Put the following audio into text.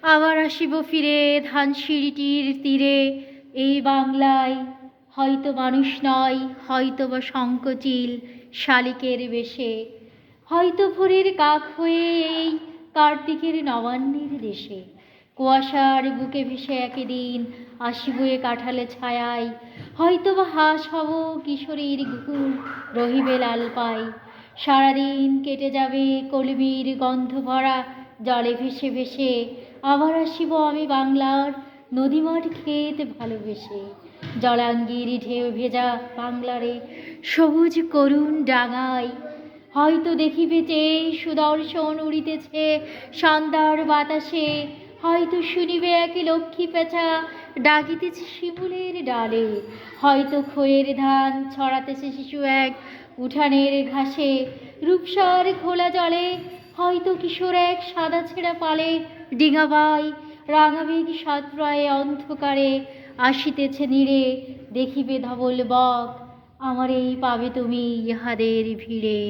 আবার আসিব ফিরে ধানসিঁড়িটির তীরে, এই বাংলায় হয়তো মানুষ নয়, হয়তো বা শঙ্খচিল শালিকের বেশে, হয়তো ভোরের কাক হয়ে এই কার্তিকের নবান্নের দেশে। কুয়াশার বুকে ভেসে একদিন আসিব এ কাঁঠালে ছায়ায়, হয়তো বা হাঁস হব কিশোরীর ঘুম রহিবে লাল পাই। সারাদিন কেটে যাবে কলমির গন্ধ ভরা জলে ভেসে ভেসে, আবার আসিব আমি বাংলার নদীমাঠ ক্ষেত ভালোবেসে। জলাঙ্গির ঢেউ ভেজা বাংলারে সবুজ করুণ ডাঙায়, হয়তো দেখিবে চেয়ে সুদর্শন উড়িতেছে সন্ধ্যার বাতাসে, হয়তো শুনিবে এক লক্ষ্মী পেঁচা ডাকিতেছে শিমুলের ডালে, হয়তো খইয়ের ধান ছড়াতেছে শিশু এক উঠানের ঘাসে। রূপসার খোলা জলে হয়তো কিশোর এক সাদা ছেঁড়া পালে ডিঙাবাই রাঙামেঘ সাতরায় অন্ধকারে আসিতেছে নীড়ে, দেখিবে ধবল বক আমার এই পাবে তুমি ইহাদের ভিড়ে।